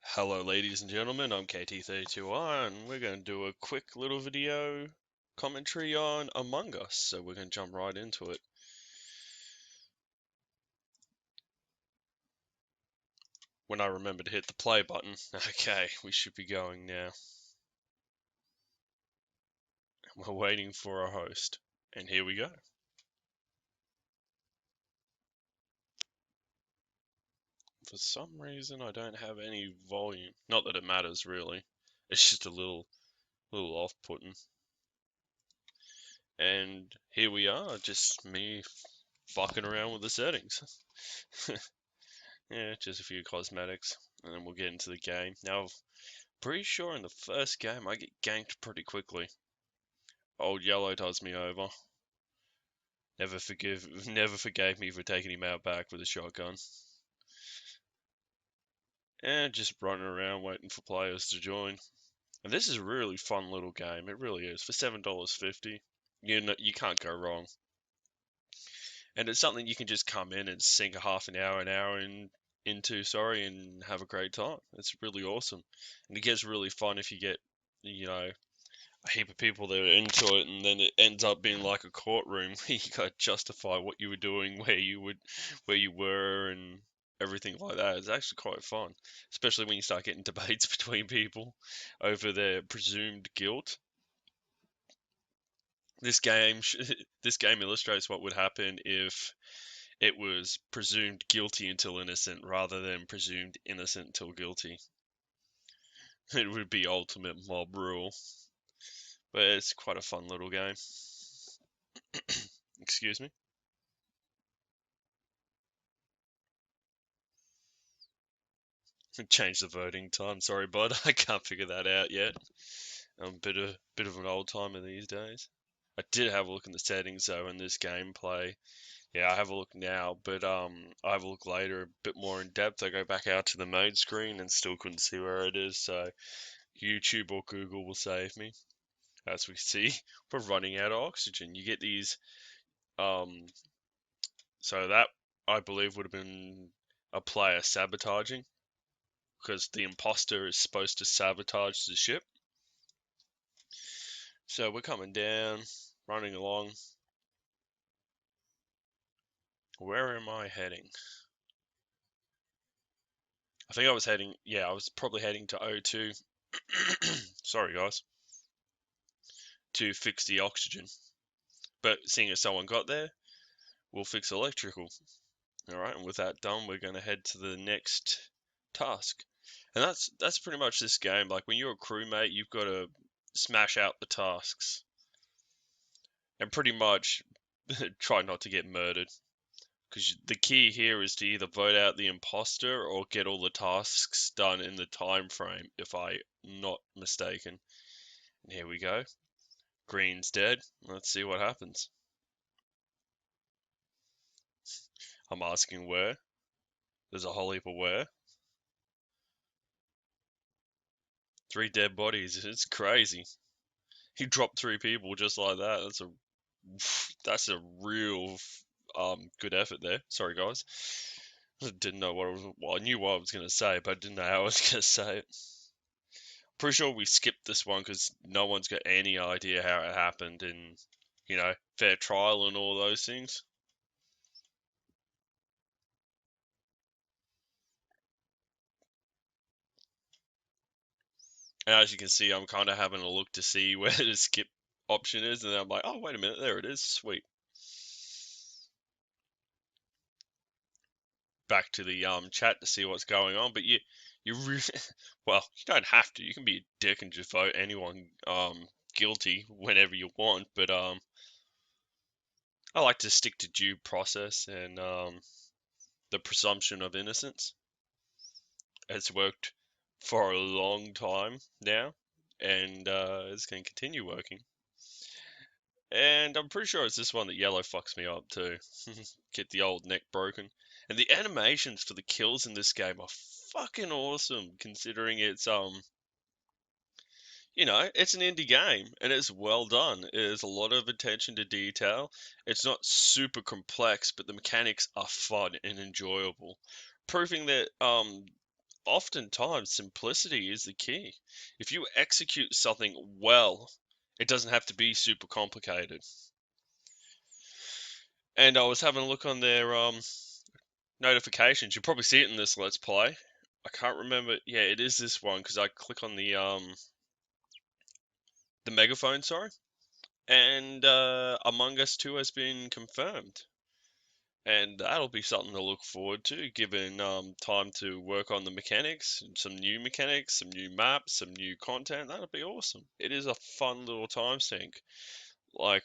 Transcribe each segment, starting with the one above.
Hello ladies and gentlemen, I'm KT32R and we're going to do a quick little video commentary on Among Us, so we're going to jump right into it. When I remember to hit the play button. Okay, we should be going now. We're waiting for our host, and here we go. For some reason I don't have any volume. Not that it matters really. It's just a little off-putting. And here we are, just me fucking around with the settings. Yeah, just a few cosmetics, and then we'll get into the game. Now, pretty sure in the first game I get ganked pretty quickly. Old Yellow does me over. Never forgave me for taking him out back with a shotgun. And just running around waiting for players to join. And this is a really fun little game. It really is. For $7.50, you can't go wrong. And it's something you can just come in and sink a half an hour, into, and have a great time. It's really awesome. And it gets really fun if you get, a heap of people that are into it, and then it ends up being like a courtroom where you got to justify what you were doing, where you were, and everything like that. It's actually quite fun, especially when you start getting debates between people over their presumed guilt. This game, this game illustrates what would happen if it was presumed guilty until innocent, rather than presumed innocent until guilty. It would be ultimate mob rule, but it's quite a fun little game. Excuse me. Change the voting time. Sorry, bud. I can't figure that out yet. I'm a bit of an old timer these days. I did have a look in the settings though in this gameplay. Yeah, I have a look now, but I have a look later, a bit more in depth. I go back out to the mode screen and still couldn't see where it is. So YouTube or Google will save me. As we see, we're running out of oxygen. You get these. Um, so that I believe would have been a player sabotaging, because the imposter is supposed to sabotage the ship. So we're coming down, running along. Where am I heading? I think I was heading, yeah, I was probably heading to O2. Sorry, guys. To fix the oxygen. But seeing as someone got there, we'll fix electrical. Alright, and with that done, we're going to head to the next task. And that's pretty much this game. Like, when you're a crewmate, you've got to smash out the tasks. And pretty much try not to get murdered. Because the key here is to either vote out the imposter or get all the tasks done in the time frame, if I'm not mistaken. And here we go. Green's dead. Let's see what happens. I'm asking where. There's a whole heap of where. 3 dead bodies. It's crazy. He dropped 3 people just like that. That's a real good effort there. Sorry guys. I didn't know what I was. Well, I knew what I was gonna say, but I didn't know how I was gonna say it. Pretty sure we skipped this one because no one's got any idea how it happened, and fair trial and all those things. And as you can see, I'm kind of having a look to see where the skip option is, and then I'm like, oh wait a minute, there it is. Sweet. Back to the chat to see what's going on, but you really, well, you don't have to. You can be a dick and just vote anyone guilty whenever you want, but I like to stick to due process and the presumption of innocence. It's worked for a long time now, and it's going to continue working. And I'm pretty sure it's this one that yellow fucks me up too. Get the old neck broken. And the animations for the kills in this game are fucking awesome, considering it's it's an indie game and it's well done. There's a lot of attention to detail. It's not super complex, but the mechanics are fun and enjoyable, proving that oftentimes simplicity is the key. If you execute something well, it doesn't have to be super complicated. And I was having a look on their notifications. You probably see it in this Let's Play. I can't remember. Yeah, it is this one because I click on the megaphone, sorry, and Among Us 2 has been confirmed. And that'll be something to look forward to, given time to work on the mechanics, some new mechanics, some new maps, some new content. That'll be awesome. It is a fun little time sink. Like,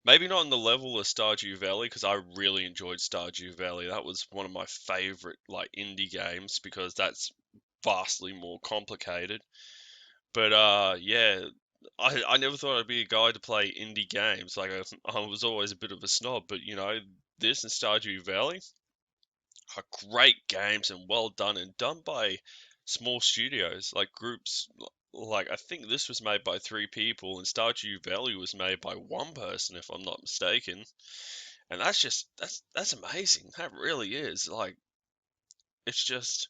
maybe not on the level of Stardew Valley, because I really enjoyed Stardew Valley. That was one of my favorite, like, indie games, because that's vastly more complicated. But yeah, I never thought I'd be a guy to play indie games. Like I was always a bit of a snob, but this and Stardew Valley are great games and well done and done by small studios, like groups. Like I think this was made by 3 people, and Stardew Valley was made by 1 person, if I'm not mistaken. And that's amazing. That really is. Like it's just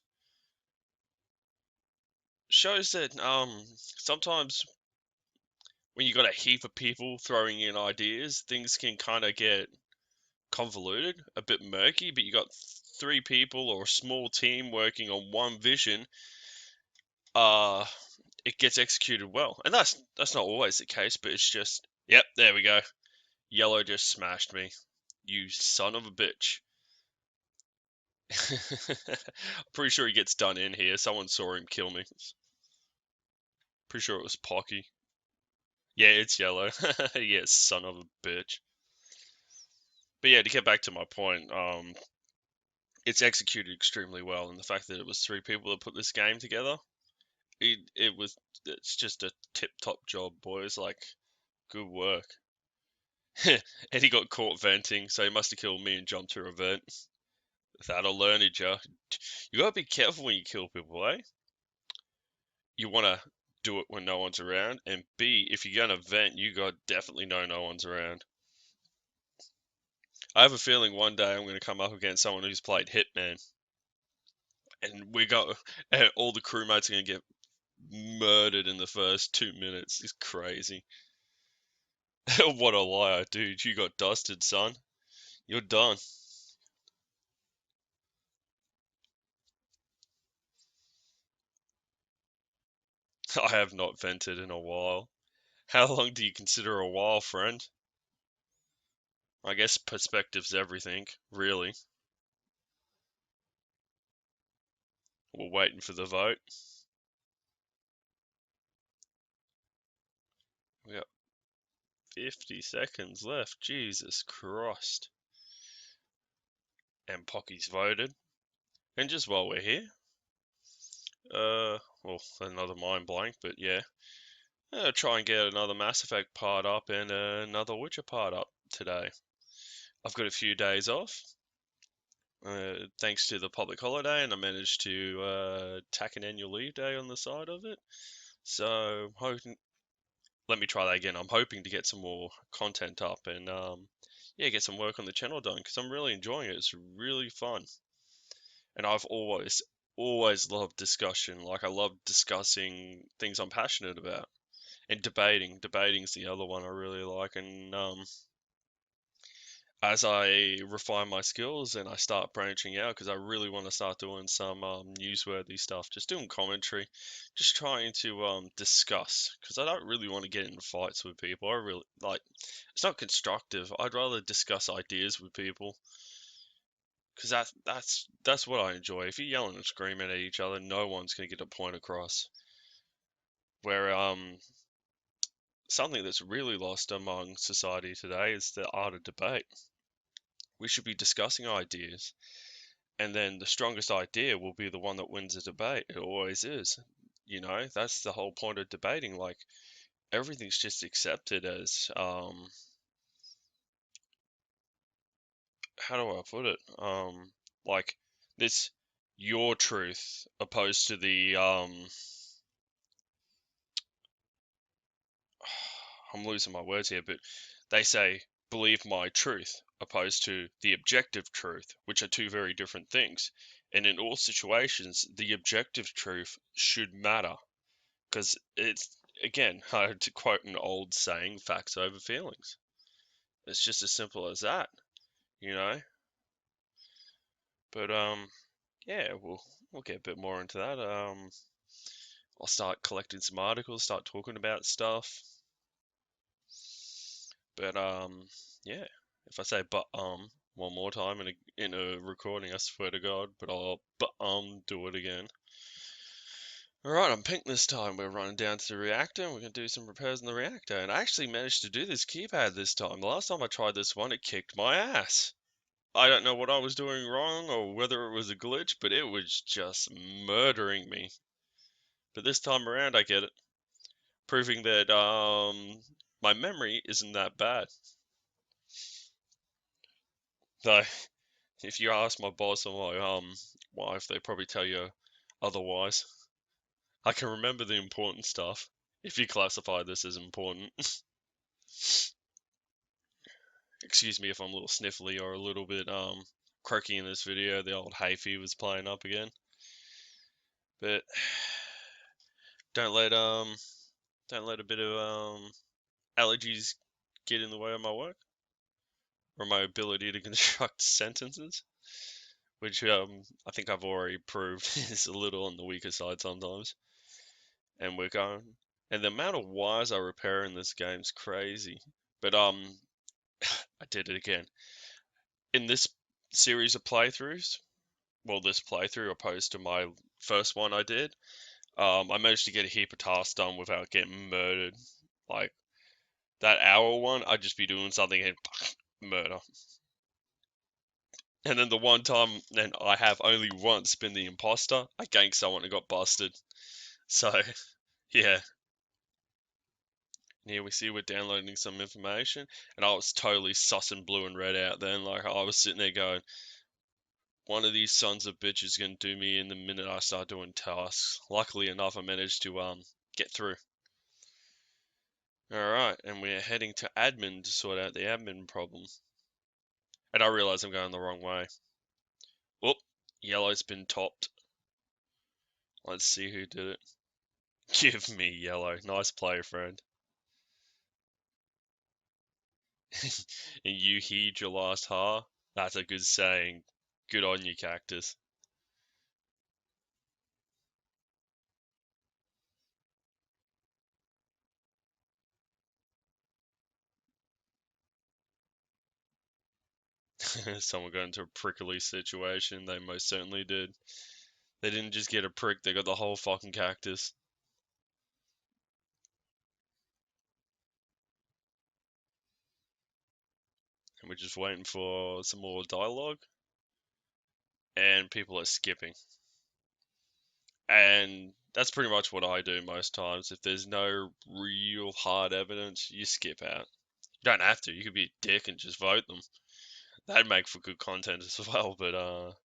shows that sometimes when you got a heap of people throwing in ideas, things can kind of get convoluted, a bit murky, but you got 3 people or a small team working on one vision, uh, it gets executed well. And that's not always the case, but it's just, yep, there we go. Yellow just smashed me. You son of a bitch. I'm pretty sure he gets done in here. Someone saw him kill me. Pretty sure it was Pocky. Yeah, it's yellow. Yeah, son of a bitch. But yeah, to get back to my point, it's executed extremely well, and the fact that it was 3 people that put this game together, it's just a tip top job, boys. Like, good work. And he got caught venting, so he must have killed me and jumped to a vent. That'll learn it, ya. You gotta be careful when you kill people, eh? You wanna do it when no one's around, and B, if you're gonna vent, you got definitely know no one's around. I have a feeling one day I'm gonna come up against someone who's played Hitman, and and all the crewmates are gonna get murdered in the first 2 minutes. It's crazy. What a liar, dude. You got dusted, son. You're done. I have not vented in a while. How long do you consider a while, friend? I guess perspective's everything, really. We're waiting for the vote. We got 50 seconds left. Jesus Christ. And Pocky's voted. And just while we're here, well, another mind blank, but yeah. Try and get another Mass Effect part up and another Witcher part up today. I've got a few days off, thanks to the public holiday, and I managed to tack an annual leave day on the side of it. So, let me try that again. I'm hoping to get some more content up and yeah, get some work on the channel done because I'm really enjoying it. It's really fun, and I've always loved discussion. Like I love discussing things I'm passionate about. And debating. Debating's the other one I really like. And as I refine my skills and I start branching out, because I really want to start doing some newsworthy stuff, just doing commentary, just trying to discuss, because I don't really want to get into fights with people. I really like it's not constructive. I'd rather discuss ideas with people, because that's what I enjoy. If you're yelling and screaming at each other, no one's gonna get a point across. Where something that's really lost among society today is the art of debate. We should be discussing ideas, and then the strongest idea will be the one that wins the debate. It always is. That's the whole point of debating. Like, everything's just accepted as, how do I put it? Like, this, your truth, opposed to the, I'm losing my words here, but they say, believe my truth, opposed to the objective truth, which are two very different things. And in all situations, the objective truth should matter. Because it's, again, hard to quote an old saying, facts over feelings. It's just as simple as that, you know? But, yeah, we'll get a bit more into that. I'll start collecting some articles, start talking about stuff. But, yeah, if I say one more time in a recording, I swear to God, but I'll do it again. Alright, I'm pink this time. We're running down to the reactor and we're going to do some repairs in the reactor. And I actually managed to do this keypad this time. The last time I tried this one, it kicked my ass. I don't know what I was doing wrong or whether it was a glitch, but it was just murdering me. But this time around, I get it. Proving that, my memory isn't that bad. Though, if you ask my boss or my, wife, they probably tell you otherwise. I can remember the important stuff, if you classify this as important. Excuse me if I'm a little sniffly or a little bit croaky in this video. The old hay fever's playing up again. But don't let a bit of allergies get in the way of my work or my ability to construct sentences, which I think I've already proved is a little on the weaker side sometimes. And we're going, and the amount of wires I repair in this game's crazy. But I did it again. In this series of playthroughs, well, this playthrough opposed to my first one I did, I managed to get a heap of tasks done without getting murdered. Like, that hour one, I'd just be doing something and murder. And then the one time, and I have only once been the imposter, I ganked someone and got busted. So, yeah. Here we see we're downloading some information, and I was totally sussing blue and red out then. Like, I was sitting there going, one of these sons of bitches is going to do me in the minute I start doing tasks. Luckily enough, I managed to get through. Alright, and we're heading to admin to sort out the admin problem. And I realize I'm going the wrong way. Oop, yellow's been topped. Let's see who did it. Give me yellow. Nice play, friend. And you heed your last ha? That's a good saying. Good on you, Cactus. Someone got into a prickly situation. They most certainly did. They didn't just get a prick, they got the whole fucking cactus. And we're just waiting for some more dialogue. And people are skipping. And that's pretty much what I do most times. If there's no real hard evidence, you skip out. You don't have to. You could be a dick and just vote them. That'd make for good content as well. But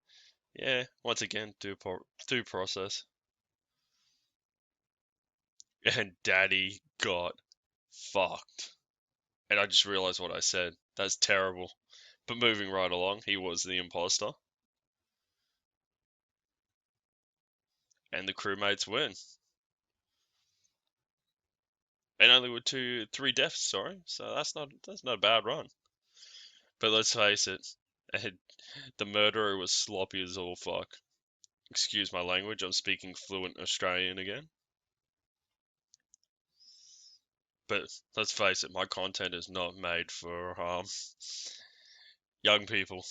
yeah. Once again, due process. And Daddy got fucked. And I just realized what I said. That's terrible. But moving right along, he was the imposter. And the crewmates win. And only with three deaths, sorry. So that's not a bad run. But let's face it, the murderer was sloppy as all fuck. Excuse my language, I'm speaking fluent Australian again. But let's face it, my content is not made for young people.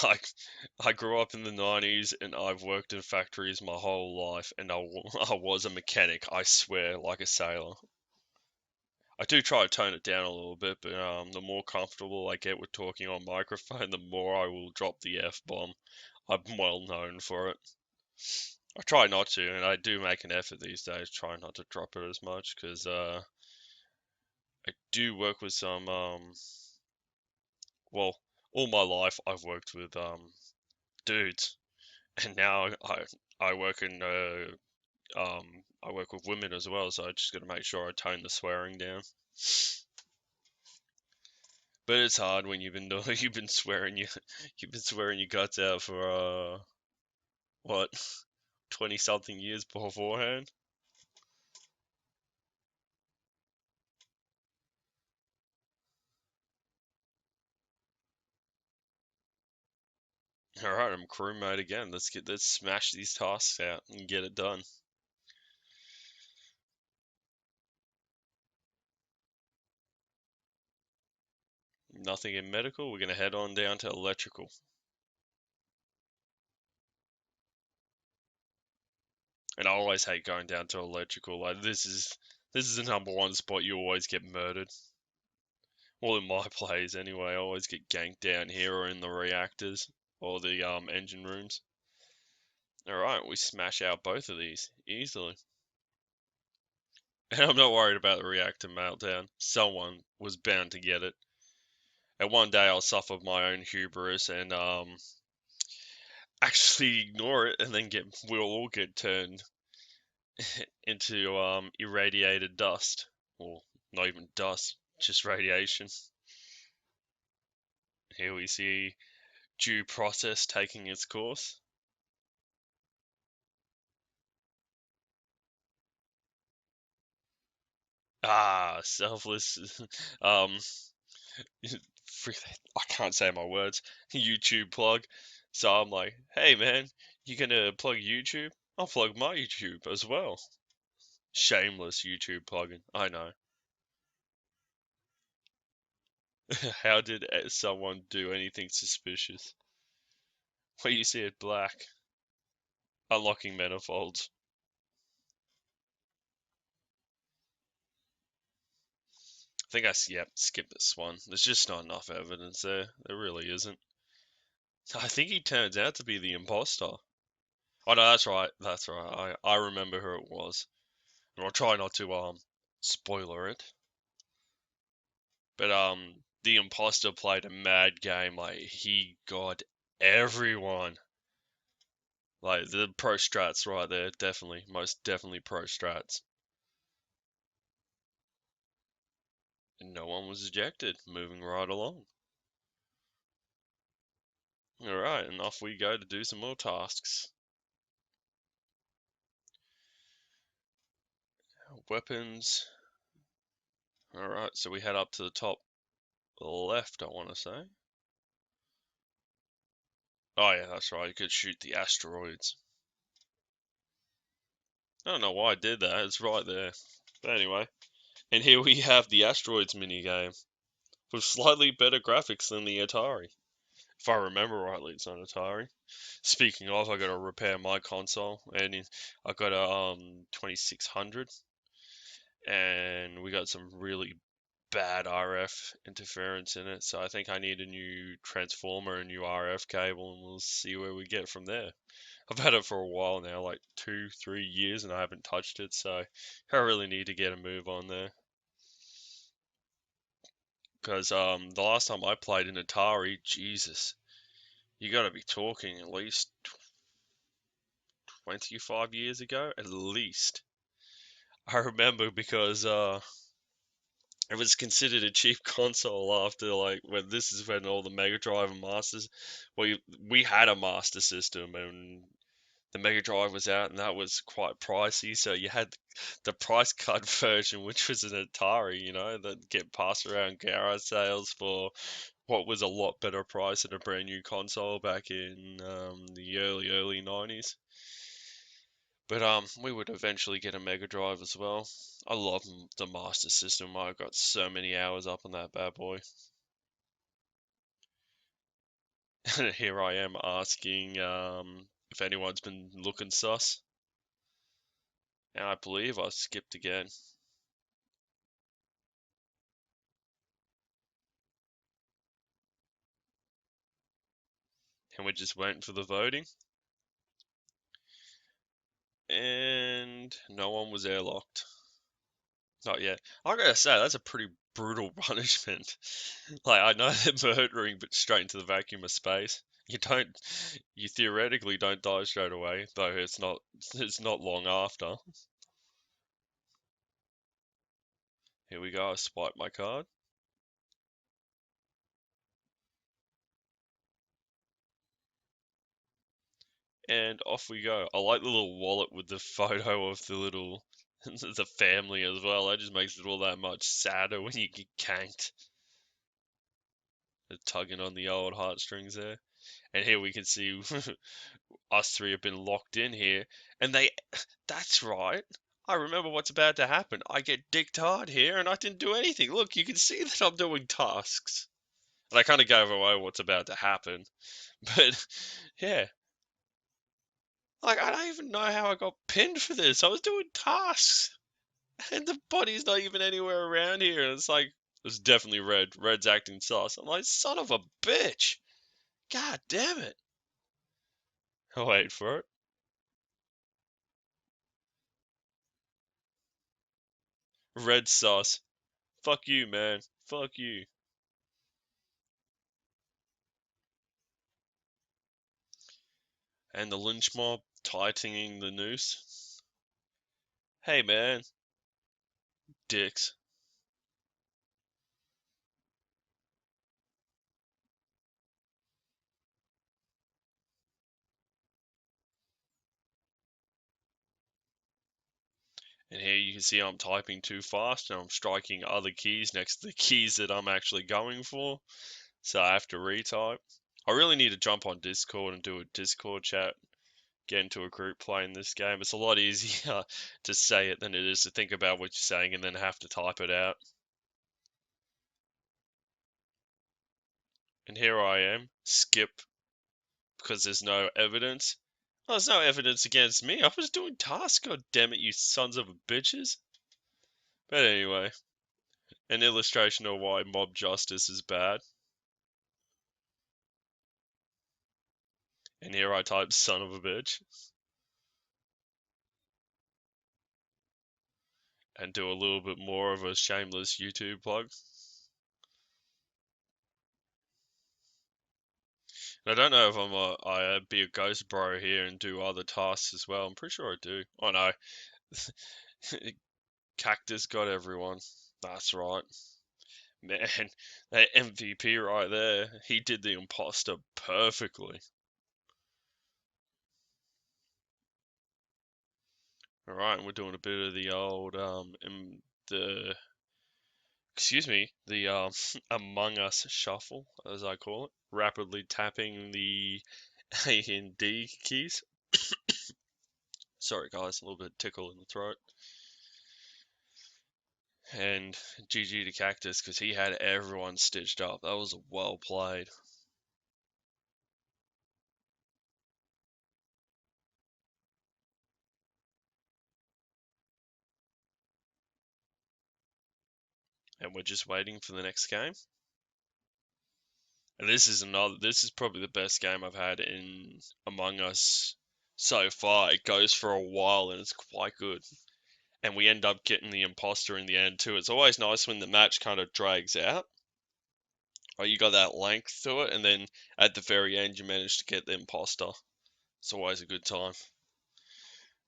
I I grew up in the 90s and I've worked in factories my whole life and I was a mechanic, I swear, like a sailor. I do try to tone it down a little bit, but the more comfortable I get with talking on microphone, the more I will drop the F-bomb. I'm well known for it. I try not to, and I do make an effort these days, try not to drop it as much, because I do work with some, well, all my life I've worked with dudes, and now I work in I work with women as well, so I just got to make sure I tone the swearing down. But it's hard when you've been you've been swearing you've been swearing your guts out for what, 20 something years beforehand. All right, I'm crewmate again. Let's smash these tasks out and get it done. Nothing in medical. We're gonna head on down to electrical. And I always hate going down to electrical. Like this is the number one spot you always get murdered. Well, in my plays anyway, I always get ganked down here or in the reactors or the engine rooms. All right, we smash out both of these easily. And I'm not worried about the reactor meltdown. Someone was bound to get it. And one day I'll suffer my own hubris and actually ignore it, and then we'll all get turned into irradiated dust, or not even dust, just radiation. Here we see due process taking its course. Ah, selfless. um, I can't say my words. YouTube plug. So I'm like, hey man, you gonna plug YouTube? I'll plug my YouTube as well. Shameless YouTube plugging. I know. How did someone do anything suspicious? Where you see it black. Unlocking manifolds. I think skipped this one. There's just not enough evidence there. There really isn't. I think he turns out to be the imposter. Oh no, that's right. That's right. I remember who it was. And I'll try not to spoiler it. But the imposter played a mad game. Like he got everyone. Like the pro strats right there, definitely, most definitely pro strats. And no one was ejected. Moving right along. Alright, and off we go to do some more tasks. Weapons. Alright, so we head up to the top left, I want to say. Oh yeah, that's right, you could shoot the asteroids. I don't know why I did that, it's right there. But anyway, and here we have the asteroids minigame with slightly better graphics than the Atari. If I remember rightly, it's on Atari. Speaking of, I gotta repair my console, and I got a 2600, and we got some really bad RF interference in it, so I think I need a new transformer, a new RF cable, and we'll see where we get from there. I've had it for a while now, like 2, 3 years, and I haven't touched it, so I really need to get a move on there. Because the last time I played an Atari, Jesus, you got to be talking at least 25 years ago, at least. I remember because it was considered a cheap console after like when this is when all the Mega Drive and Masters. We had a Master System and the Mega Drive was out and that was quite pricey. So you had the price cut version, which was an Atari, that get passed around garage sales for what was a lot better price than a brand new console back in the early 90s. But we would eventually get a Mega Drive as well. I love the Master System. I got so many hours up on that bad boy. And here I am asking if anyone's been looking sus. And I believe I skipped again. And we're just waiting for the voting. And no one was airlocked. Not yet. I gotta say, that's a pretty brutal punishment. Like, I know they're murdering, but straight into the vacuum of space. You theoretically don't die straight away, though it's not long after. Here we go, I swipe my card. and off we go. I like the little wallet with the photo of the little the family as well. That just makes it all that much sadder when you get canked. They're tugging on the old heartstrings there. And here we can see us three have been locked in here, and that's right. I remember what's about to happen. I get dicked hard here, and I didn't do anything. Look, you can see that I'm doing tasks. And I kind of gave away what's about to happen. But, yeah. Like, I don't even know how I got pinned for this. I was doing tasks, and the body's not even anywhere around here. And it's like, it's definitely Red. Red's acting sus. I'm like, son of a bitch. God damn it. I'll wait for it. Red sus. Fuck you, man. Fuck you. And the lynch mob tightening the noose. Hey, man. Dicks. And here you can see I'm typing too fast and I'm striking other keys next to the keys that I'm actually going for. So I have to retype. I really need to jump on Discord and do a Discord chat. Get into a group playing this game. It's a lot easier to say it than it is to think about what you're saying and then have to type it out. And here I am, skip, because there's no evidence. Oh, there's no evidence against me. I was doing tasks, god damn it, you sons of bitches. But anyway, an illustration of why mob justice is bad. And here I type son of a bitch. And do a little bit more of a shameless YouTube plug. And I don't know if I'd be a ghost bro here and do other tasks as well. I'm pretty sure I do. Oh no. Cactus got everyone. That's right. Man, that MVP right there. He did the imposter perfectly. Alright, we're doing a bit of the old the excuse me, the Among Us shuffle, as I call it. Rapidly tapping the A and D keys. Sorry guys, a little bit tickle in the throat. And GG to Cactus because he had everyone stitched up. That was well played. And we're just waiting for the next game. And this is probably the best game I've had in Among Us so far. It goes for a while and it's quite good. And we end up getting the imposter in the end too. It's always nice when the match kind of drags out. Or you got that length to it, and then at the very end you manage to get the imposter. It's always a good time.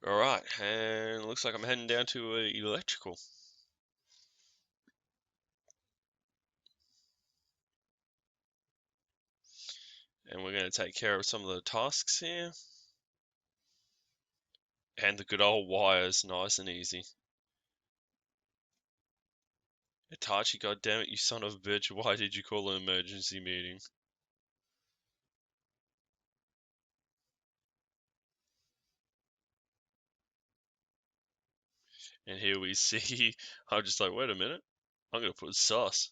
Alright, and it looks like I'm heading down to electrical. And we're going to take care of some of the tasks here. And the good old wires, nice and easy. Itachi, goddammit, you son of a bitch, why did you call an emergency meeting? And here we see, I'm just like, wait a minute, I'm going to put sus.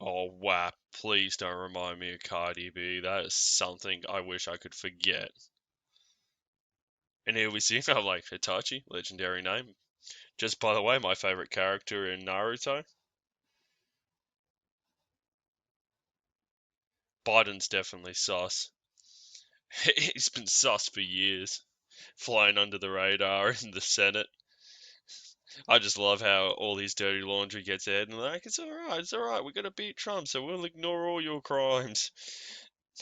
Oh, wow, please don't remind me of Cardi B. That is something I wish I could forget. And here we see, I'm like, Itachi, legendary name. Just by the way, my favorite character in Naruto. Biden's definitely sus. He's been sus for years, flying under the radar in the Senate. I just love how all his dirty laundry gets aired and like, it's alright, we're gonna beat Trump, so we'll ignore all your crimes.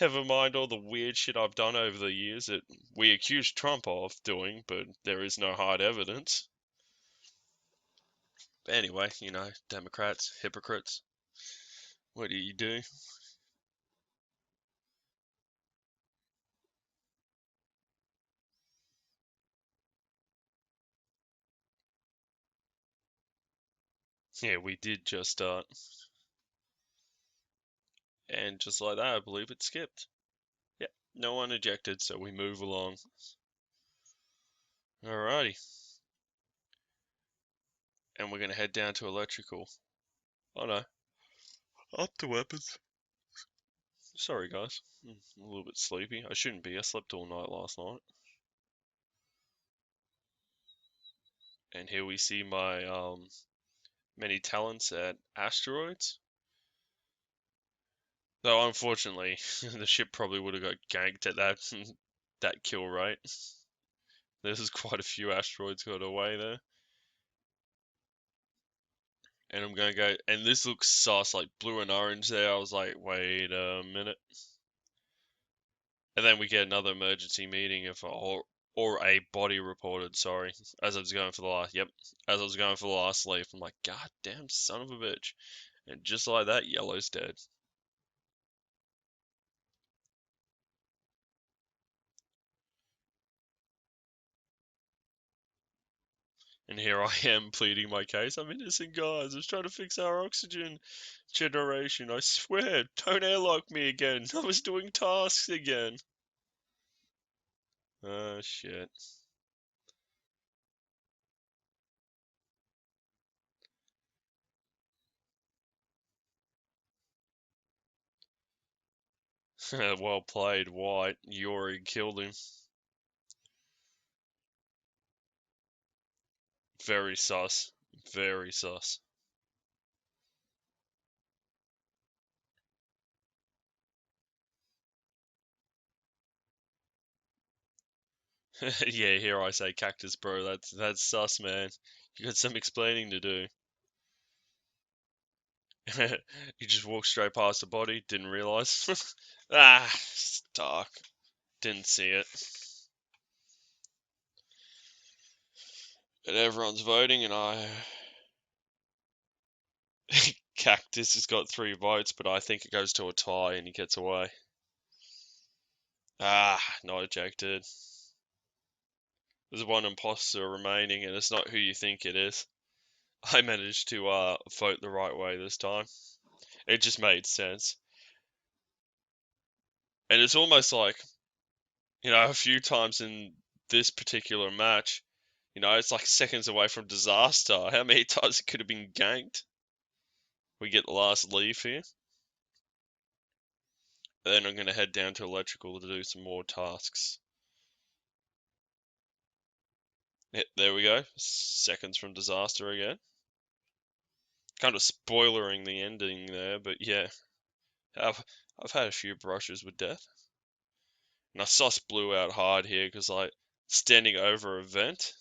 Never mind all the weird shit I've done over the years that we accuse Trump of doing, but there is no hard evidence. But anyway, Democrats, hypocrites. What do you do? Yeah, we did just start. And just like that, I believe it skipped. Yep, no one ejected, so we move along. Alrighty. And we're going to head down to electrical. Oh no. Up to weapons. Sorry, guys. I'm a little bit sleepy. I shouldn't be. I slept all night last night. And here we see my many talents at asteroids. Though unfortunately, the ship probably would have got ganked at that that kill rate. There's quite a few asteroids got away there. And I'm gonna go, and this looks sus, like blue and orange there. I was like, wait a minute. And then we get another emergency meeting if or a body reported, sorry. As I was going for the last yep. As I was going for the last leaf, I'm like, God damn son of a bitch. And just like that, yellow's dead. And here I am pleading my case. I'm innocent, guys. I was trying to fix our oxygen generation. I swear, don't airlock me again. I was doing tasks again. Oh, shit. Well played, White. Yori killed him. Very sus. Very sus. Yeah, here I say cactus, bro. That's sus, man. You got some explaining to do. You just walked straight past the body, didn't realize. Ah, it's dark. Didn't see it. But everyone's voting, and Cactus has got 3 votes, but I think it goes to a tie and he gets away. Ah, not ejected. There's one imposter remaining, and it's not who you think it is. I managed to vote the right way this time. It just made sense. And it's almost like, a few times in this particular match, it's like seconds away from disaster. How many times it could have been ganked? We get the last leaf here. And then I'm going to head down to electrical to do some more tasks. Yeah, there we go. Seconds from disaster again. Kind of spoilering the ending there, but yeah. I've had a few brushes with death. And I sus blew out hard here because like standing over a vent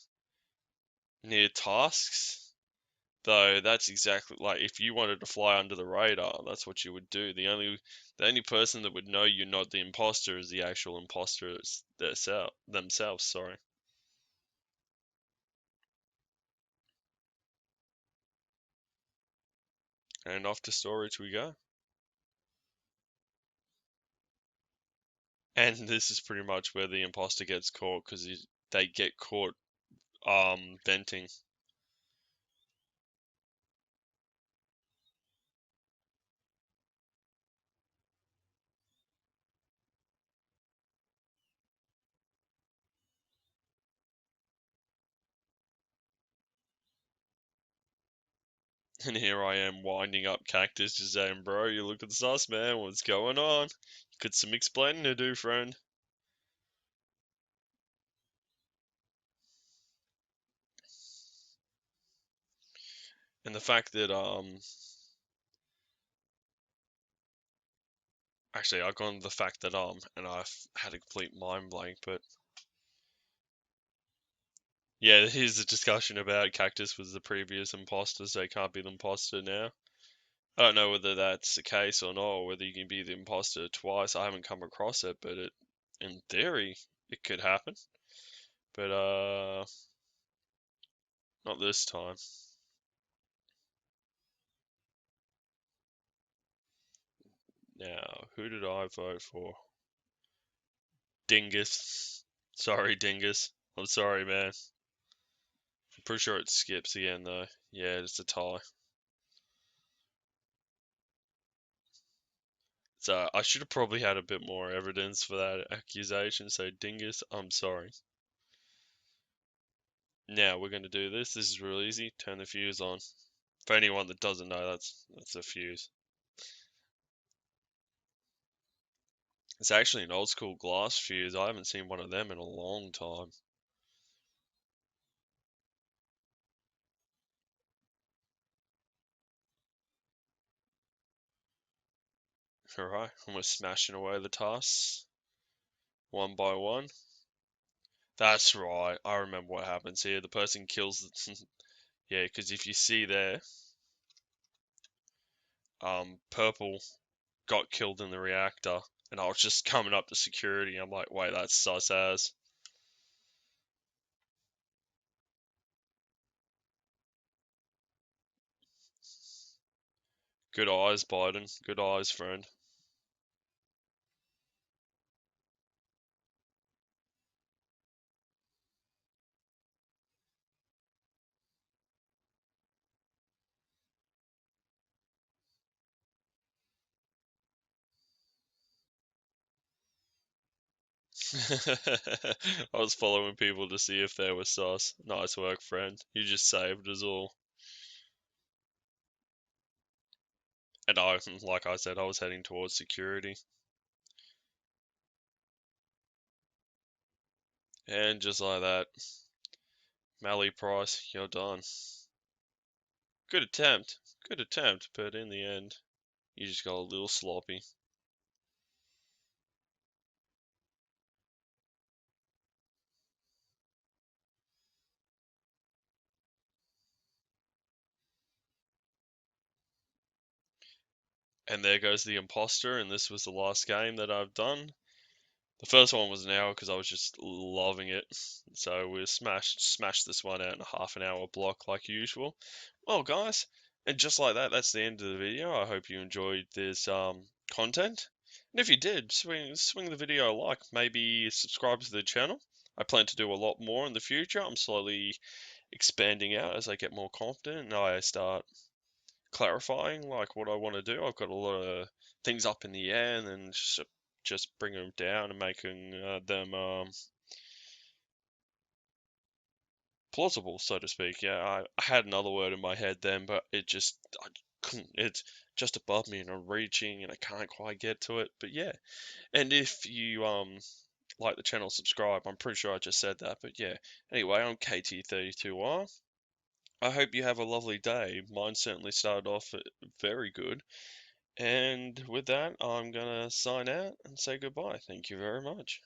near tasks. Though that's exactly like if you wanted to fly under the radar, that's what you would do. The only person that would know you're not the imposter is the actual imposters themselves, sorry. And off to storage we go. And this is pretty much where the imposter gets caught because they get caught venting. And here I am winding up Cactus, just saying, bro, you look at the sus, man. What's going on? You got some explaining to do, friend. And the fact that actually I got on the fact that and I've had a complete mind blank, but yeah, here's a discussion about Cactus was the previous imposter, so he can't be the imposter now. I don't know whether that's the case or not, or whether you can be the imposter twice. I haven't come across it, but in theory, it could happen. But not this time. Now, who did I vote for? Dingus. Sorry, Dingus. I'm sorry, man. I'm pretty sure it skips again, though. Yeah, it's a tie. So I should have probably had a bit more evidence for that accusation. So Dingus, I'm sorry. Now we're going to do this. This is real easy. Turn the fuse on. For anyone that doesn't know, that's a fuse. It's actually an old school glass fuse. I haven't seen one of them in a long time. Alright, and we're smashing away the tasks one by one. That's right. I remember what happens here. The person kills the yeah, because if you see there, purple got killed in the reactor, and I was just coming up to security. I'm like, wait, that's sus as. Good eyes, Biden. Good eyes, friend. I was following people to see if they were sus. Nice work, friend. You just saved us all. And I, like I said, I was heading towards security. And just like that, Mally Price, you're done. Good attempt. Good attempt, but in the end, you just got a little sloppy. And there goes the imposter, and this was the last game that I've done. The first one was an hour because I was just loving it. So we smashed this one out in a half an hour block like usual. Well, guys, and just like that, that's the end of the video. I hope you enjoyed this content. And if you did, swing the video a like, maybe subscribe to the channel. I plan to do a lot more in the future. I'm slowly expanding out as I get more confident and I start clarifying like what I want to do. I've got a lot of things up in the air, and then just bring them down and making them plausible, so to speak. Yeah, I had another word in my head then, but I couldn't. It's just above me, and I'm reaching, and I can't quite get to it. But yeah, and if you like the channel, subscribe. I'm pretty sure I just said that, but yeah. Anyway, I'm KT32R. I hope you have a lovely day. Mine certainly started off very good. And with that, I'm going to sign out and say goodbye. Thank you very much.